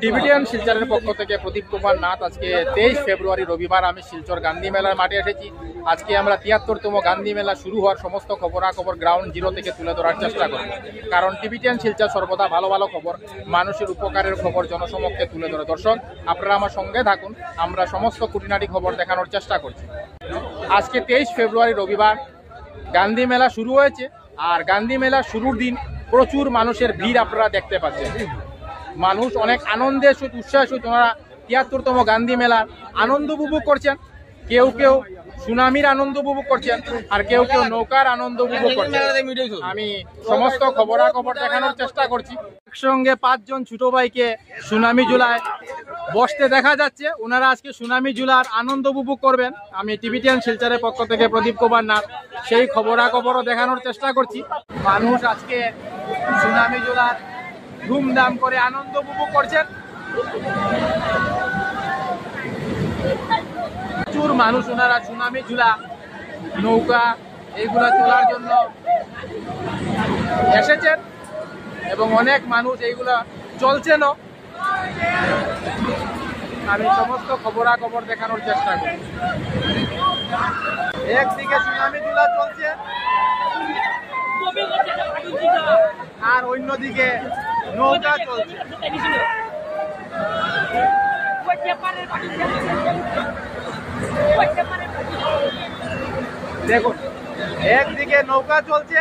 Tibetan শিলচরের পক্ষ থেকে প্রদীপ কুমার নাথ। আজকে 23 ফেব্রুয়ারি রবিবার আমি শিলচর গান্ধী মেলার মাঠে এসেছি। আজকে আমরা ৭৩তম গান্ধী মেলা শুরু হওয়ার সমস্ত খবরাখবর গ্রাউন্ড জিরো থেকে তুলে ধরার চেষ্টা করব, কারণ টিবিটিয়ান শিলচর সর্বদা ভালো ভালো খবর, মানুষের উপকারের খবর জনসমক্ষে তুলে ধরে। দর্শক, আপনারা আমার সঙ্গে থাকুন, আমরা সমস্ত খুঁটিনাটি খবর দেখানোর চেষ্টা করছি। আজকে 23 ফেব্রুয়ারি রবিবার গান্ধী মেলা শুরু হয়েছে, আর গান্ধী মেলা শুরুর দিন প্রচুর মানুষের ভিড় আপনারা দেখতে পাচ্ছেন। মানুষ অনেক আনন্দের সহিত উৎসাহের সহিত ওনারা ৭৩তম গান্ধী মেলার আনন্দ উপভোগ করছেন। কেউ কেউ সুনামির আনন্দ উপভোগ করছেন, আর কেউ কেউ নৌকার আনন্দ উপভোগ করছেন। আমি সমস্ত খবরাখবর দেখানোর চেষ্টা করছি। একসঙ্গে ৫ জন ছোট ভাইকে সুনামি জুলায় বসতে দেখা যাচ্ছে। ওনারা আজকে সুনামি জুলার আনন্দ উপভোগ করবেন। আমি টিবিটিয়ান শিলচরের পক্ষ থেকে প্রদীপ কুমার নাথ সেই খবরাখবরও দেখানোর চেষ্টা করছি। মানুষ আজকে সুনামি জুলার ধুমধাম করে আনন্দ উপভোগ করছেন। প্রচুর মানুষ ওনারা সুনামি ঝুলা, নৌকা এইগুলা তোলার জন্য এসেছেন, এবং অনেক মানুষ এইগুলা চলছেনও। আমি সমস্ত খবরাখবর দেখানোর চেষ্টা করি। একদিকে সুনামি ঝুলা চলছে, আর অন্যদিকে নৌকা চলছে। দেখুন, একদিকে নৌকা চলছে,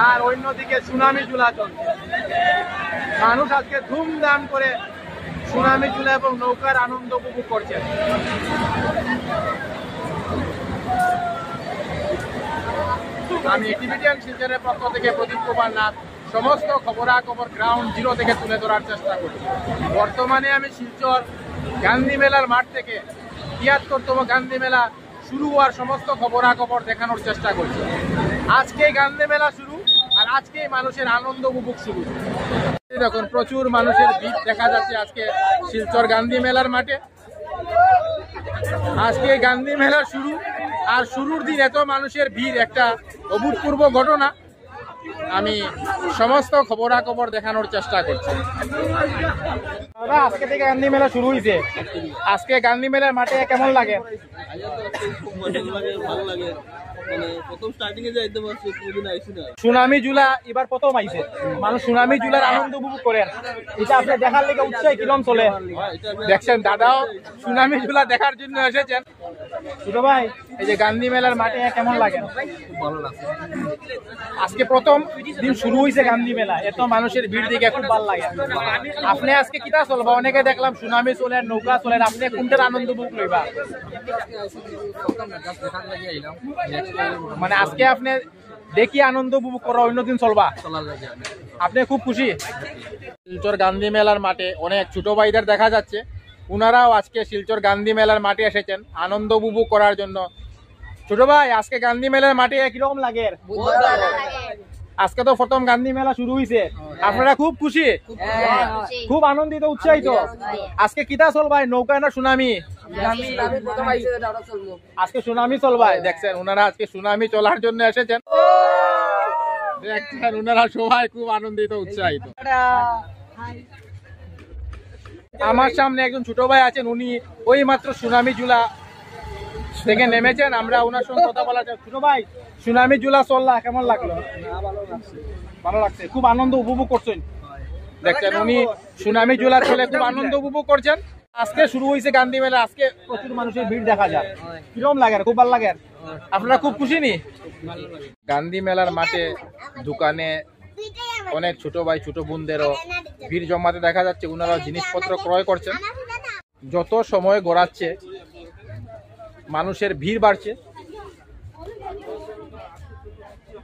আর অন্যদিকে সুনামি ঝুলা চলছে। মানুষ আজকে ধুমধাম করে সুনামি ঝুলা এবং নৌকার আনন্দ উপভোগ করছেন। আমি টিবিটিয়ান শিলচরের পক্ষ থেকে প্রদীপ কুমার নাথ সমস্ত খবরাখবর গ্রাউন্ড জিরো থেকে তুলে ধরার চেষ্টা করছি। বর্তমানে আমি শিলচর গান্ধী মেলার মাঠ থেকে ৭৩তম গান্ধী মেলা শুরু হওয়ার সমস্ত খবরাখবর দেখানোর চেষ্টা করছি। আজকেই গান্ধী মেলা শুরু, আর আজকেই মানুষের আনন্দ উপভোগ শুরু। দেখুন, প্রচুর মানুষের ভিড় দেখা যাচ্ছে আজকে শিলচর গান্ধী মেলার মাঠে। আজকে গান্ধী মেলা শুরু, আর শুরুর দিন এত মানুষের ভিড় একটা অভূতপূর্ব ঘটনা। আমি সমস্ত খবরাখবর দেখানোর চেষ্টা করছি। দাদা, আজকে থেকে গান্ধী মেলা শুরু হয়েছে, আজকে গান্ধী মেলার মাঠে কেমন লাগে? সুনামি জুলা এবার প্রথম আইছে, মানুষ সুনামি জুলার আনন্দ উপভোগ করেন। এটা আপনি দেখার লেগে উৎসাহ কিরম চলে দেখছেন? দাদাও সুনামি জুলা দেখার জন্য এসেছেন। ছোট ভাই, এই যে গান্ধী মেলার মাঠে কেমন লাগে? খুব ভালো লাগছে। আজকে প্রথম দিন শুরু হয়েছে গান্ধী মেলা, এত মানুষের ভিড় দেখে খুব ভালো লাগে। আপনি আজকে কিটা চলবা? অনেকে দেখলাম সুনামি চলেন, নৌকা চলেন, আপনি কোনটার আনন্দ উপভোগ লইবা? মানে আজকে আপনি দেখি আনন্দ উপভোগ করা, অন্যদিন চলবা? আপনি খুব খুশি? শিলচর গান্ধী মেলার মাঠে অনেক ছোট ভাইদের দেখা যাচ্ছে, ওনারাও আজকে শিলচর গান্ধী মেলার মাঠে এসেছেন আনন্দ উপভোগ করার জন্য। ছোট ভাই, আজকে গান্ধী মেলার মাঠে কিরকম লাগে? আজকে তো প্রথম গান্ধী মেলা শুরু হয়েছে, আপনারা খুব খুশি, খুব আনন্দিত, উৎসাহিত? আজকে কিটা চলবাই, নৌকা না সুনামি? আজকে সুনামি চলবাই। দেখছেন, ওনারা আজকে সুনামি চলার জন্য এসেছেন। দেখছেন, ওনারা সবাই খুব আনন্দিত, উৎসাহিত। আমার সামনে একজন ছোট ভাই আছেন, উনি ওই মাত্র সুনামি জুলা থেকে নেমেছেন। আমরা ওনার সঙ্গে কথা বলা যায়। ছোট ভাই, সুনামি জুলা চললা, কেমন লাগলো? ভালো লাগছে, খুব আনন্দ উপভোগ করছেন। দেখছেন, উনি সুনামি জুলা চলে খুব আনন্দ উপভোগ করছেন। আজকে শুরু হয়েছে গান্ধী মেলা, আজকে প্রচুর মানুষের ভিড় দেখা যায়। কিরকম লাগে? খুব ভালো লাগে। আপনারা খুব খুশি নি? গান্ধী মেলার মাঠে দোকানে অনেক ছোট ভাই ছোট বোনদেরও ভিড় জমাতে দেখা যাচ্ছে। ওনারা জিনিসপত্র ক্রয় করছেন। যত সময় গড়াচ্ছে মানুষের ভিড় বাড়ছে।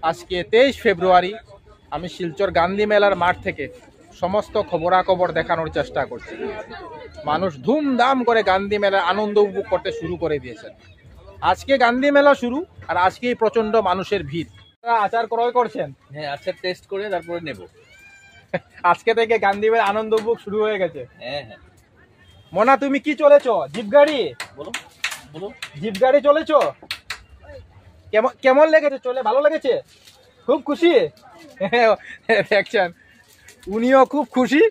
আজকে 23 ফেব্রুয়ারি আমি শিলচর গান্ধী মেলার মাঠ থেকে সমস্ত খবরাখবর দেখানোর চেষ্টা করছি। মানুষ ধুমধাম করে গান্ধী মেলার আনন্দ উপভোগ করতে শুরু করে দিয়েছেন। আজকে গান্ধী মেলা শুরু, আর আজকেই প্রচন্ড মানুষের ভিড়। আচার ক্রয় করছেন? হ্যাঁ, আচার টেস্ট করে তারপরে নেব। আজকে থেকে গান্ধী মেলা আনন্দ উপভোগ শুরু হয়ে গেছে। হ্যাঁ হ্যাঁ। মোনা, তুমি কি চলেছো? জিপ গাড়ি? বলো বলো। জিপ গাড়ি চলেছো? কেমন লেগেছে? চলে ভালো লেগেছে? খুব খুশি দেখছেন, উনিও খুব খুশি।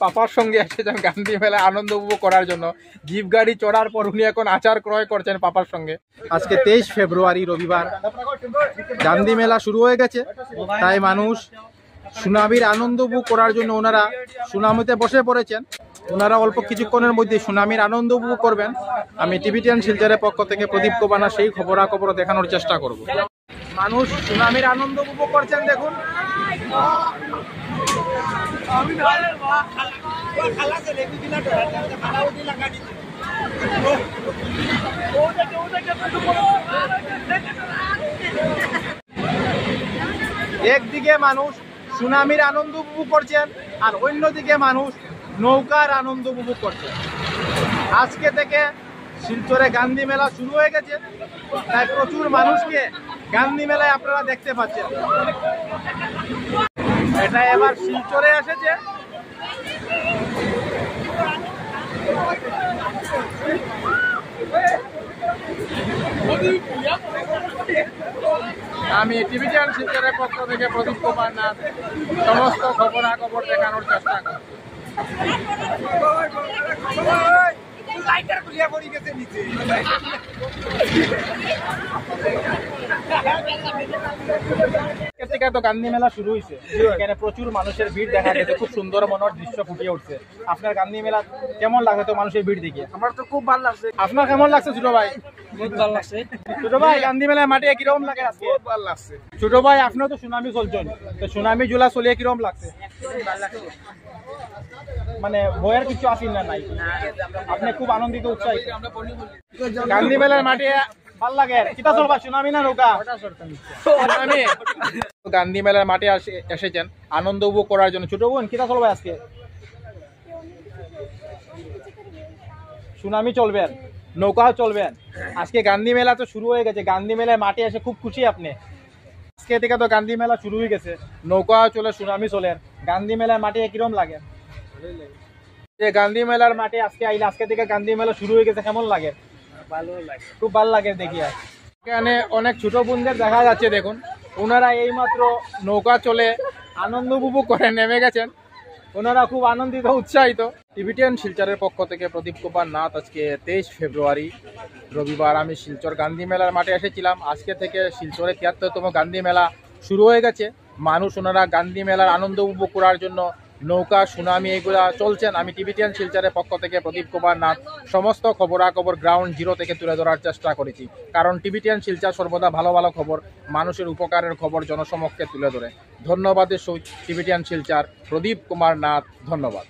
পাপার সঙ্গে এসেছেন গান্ধী মেলায় আনন্দ উপভোগ করার জন্য। জিপ গাড়ি চড়ার পর উনি এখন আচার ক্রয় করছেন পাপার সঙ্গে। আজকে 23 ফেব্রুয়ারি রবিবার, গান্ধী মেলা শুরু হয়ে গেছে, তাই মানুষ সুনামির আনন্দ উপভোগ করার জন্য ওনারা সুনামিতে বসে পড়েছেন। ওনারা অল্প কিছুক্ষণের মধ্যে সুনামির আনন্দ উপভোগ করবেন। আমি টিভিটিএন শিলচরের পক্ষ থেকে প্রদীপ কোবানা সেই খবরাখবর দেখানোর চেষ্টা করব। মানুষ সুনামির আনন্দ উপভোগ করছেন, দেখুন। একদিকে মানুষ সুনামির আনন্দ উপভোগ করছেন আর অন্যদিকে মানুষ নৌকার আনন্দ উপভোগ করছেন। আজকে থেকে শিলচরে গান্ধী মেলা শুরু হয়ে গেছে, তাই প্রচুর মানুষকে গান্ধী মেলায় আপনারা দেখতে পাচ্ছেন। এটা এবার শিলচরে এসেছে। আমি টিভিটিএন শিলচরের পক্ষ থেকে প্রদীপ কুমার নাথ সমস্ত খবরাখবর দেখানোর চেষ্টা করি। থেকে তো গান্ধী মেলা শুরু হয়েছে, এখানে প্রচুর মানুষের ভিড় দেখা গেছে, খুব সুন্দর মনোর দৃশ্য ফুটিয়ে উঠছে। আপনার গান্ধী মেলা কেমন লাগছে তো মানুষের ভিড় দেখে? আমার তো খুব ভালো লাগছে। আপনার কেমন লাগছে ছোট ভাই? বহুত ভালো লাগছে। ছোট ভাই, গান্ধী মেলায় মাঠে কিরকম লাগে আজকে? খুব ভালো লাগছে। ছোট ভাই, আপনিও তো সুনামি চলছেন, তো সুনামি জুলা চলিয়ে কিরকম লাগছে? ভালো লাগছে। মানে বইয়ের কিছু আসেন না নাই, আপনি খুব আনন্দিত উৎসাহিত। গান্ধী মেলার মাঠে ভাল লাগে। কিতা চলবা, সুনামি না নৌকা? সুনামি। গান্ধী মেলার মাঠে এসেছেন আনন্দ উপভোগ করার জন্য। ছোট বোন, কিতা চলবে আজকে? সুনামি চলবেন, নৌকাও চলবেন। আজকে গান্ধী মেলা তো শুরু হয়ে গেছে, গান্ধী মেলার মাঠে এসে খুব খুশি আপনি। আজকে থেকে তো গান্ধী মেলা শুরু হয়ে গেছে, নৌকাও চলে, সুনামি চলে। গান্ধী মেলার মাঠে কিরম লাগে? যে গান্ধী মেলার মাঠে আজকে আইলে, আজকে থেকে গান্ধী মেলা শুরু হয়ে গেছে, কেমন লাগে? ভালো লাগে। খুব ভালো লাগে দেখি। এখানে অনেক ছোট বোনদের দেখা যাচ্ছে, দেখুন ওনারা এইমাত্র নৌকা চলে আনন্দ উপভোগ করে নেমে গেছেন। ওনারা খুব আনন্দিত, উৎসাহিত। টিভিটিএন শিলচরের পক্ষ থেকে প্রদীপ কুমার নাথ। আজকে 23 ফেব্রুয়ারি রবিবার, আমি শিলচর গান্ধী মেলার মাঠে এসেছিলাম। আজকে থেকে শিলচরে 73তম গান্ধী মেলা শুরু হয়ে গেছে। মানুষ ওনারা গান্ধী মেলার আনন্দ উপভোগ করার জন্য নৌকা, সুনামি এগুলা চলছেন। আমি টিভিটিএন শিলচরের পক্ষ থেকে প্রদীপ কুমার নাথ সমস্ত খবরাখবর গ্রাউন্ড জিরো থেকে তুলে ধরার চেষ্টা করেছি, কারণ টিভিটিএন শিলচর সর্বদা ভালো ভালো খবর, মানুষের উপকারের খবর জনসমক্ষে তুলে ধরে। ধন্যবাদের সহিত টিভিটিএন শিলচর, প্রদীপ কুমার নাথ, ধন্যবাদ।